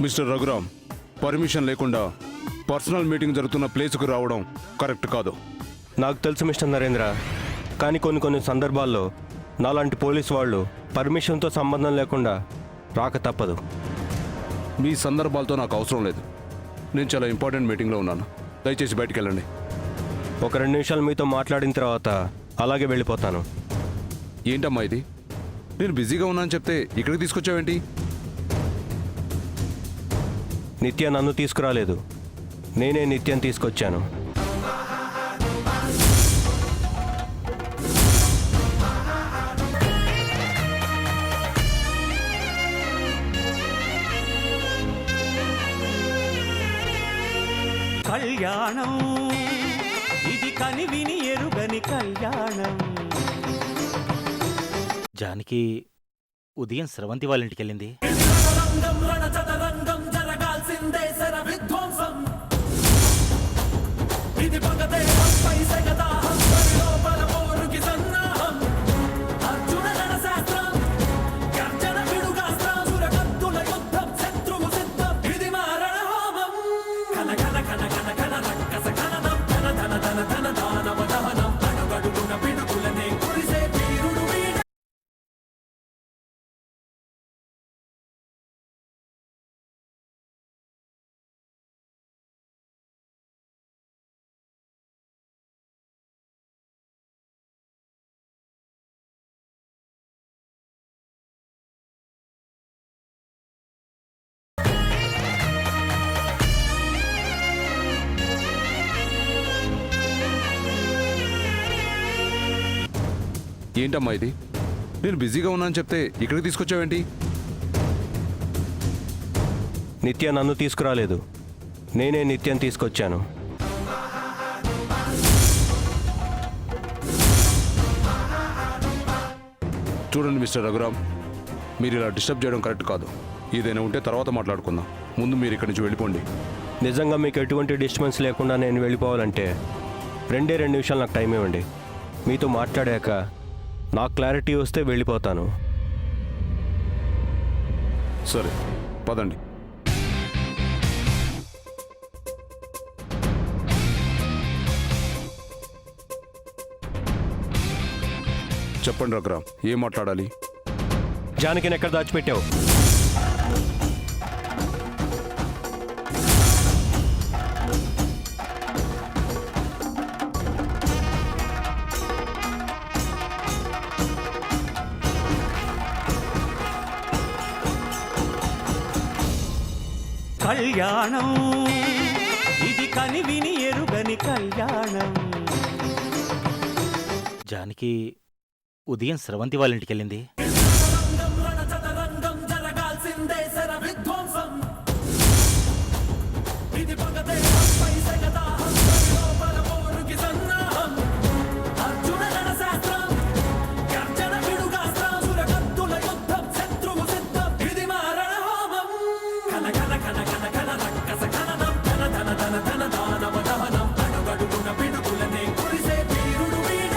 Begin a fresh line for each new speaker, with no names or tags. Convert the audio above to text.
Mister Raghuram, permission లేకుండా personal meeting జరుగుతున్న ప్లేస్కు రావడం కరెక్ట్ కాదు.
నాకు తెలుసు మిస్టర్ నరేంద్ర, కానీ కొన్ని సందర్భాల్లో నాలాంటి పోలీసు వాళ్ళు పర్మిషన్తో సంబంధం లేకుండా రాక తప్పదు.
మీ సందర్భాలతో నాకు అవసరం లేదు. నేను చాలా ఇంపార్టెంట్ మీటింగ్లో ఉన్నాను. దయచేసి బయటికి వెళ్ళండి.
ఒక 2 నిమిషాలు మీతో మాట్లాడిన తర్వాత అలాగే వెళ్ళిపోతాను.
ఏంటమ్మా ఇది? నేను బిజీగా ఉన్నానని చెప్తే ఇక్కడికి తీసుకొచ్చావేంటి?
నిత్య నన్ను తీసుకురాలేదు, నేనే నిత్యం తీసుకొచ్చాను.
కళ్యాణం ఇది కనివిని ఎరుగని కళ్యాణం.
జానకి ఉదయం స్రవంతి వాళ్ళ ఇంటికి వెళ్ళింది.
ఏంటమ్మా ఇది? నేను బిజీగా ఉన్నానని చెప్తే ఇక్కడికి తీసుకొచ్చావేంటి?
నిత్య నన్ను తీసుకురాలేదు, నేనే నిత్యం తీసుకొచ్చాను.
చూడండి మిస్టర్ రఘురామ్, మీరు ఇలా డిస్టర్బ్ చేయడం కరెక్ట్ కాదు. ఏదైనా ఉంటే తర్వాత మాట్లాడుకుందాం. ముందు మీరు ఇక్కడి నుంచి వెళ్ళిపోండి.
నిజంగా మీకు ఎటువంటి డిస్టర్బెన్స్ లేకుండా నేను వెళ్ళిపోవాలంటే 2 నిమిషాలు నాకు టైం ఇవ్వండి. మీతో మాట్లాడాక నాకు క్లారిటీ వస్తే వెళ్ళిపోతాను.
సరే, పదండి. చెప్పండి రఘురామ్, ఏం మాట్లాడాలి?
జానకిని ఎక్కడ దాచిపెట్టావు?
కళ్యాణం ఇది కనివిని ఎరుగని కళ్యాణం.
జానకి ఉదయం స్రవంతి వాళ్ళ ఇంటికి వెళ్ళింది.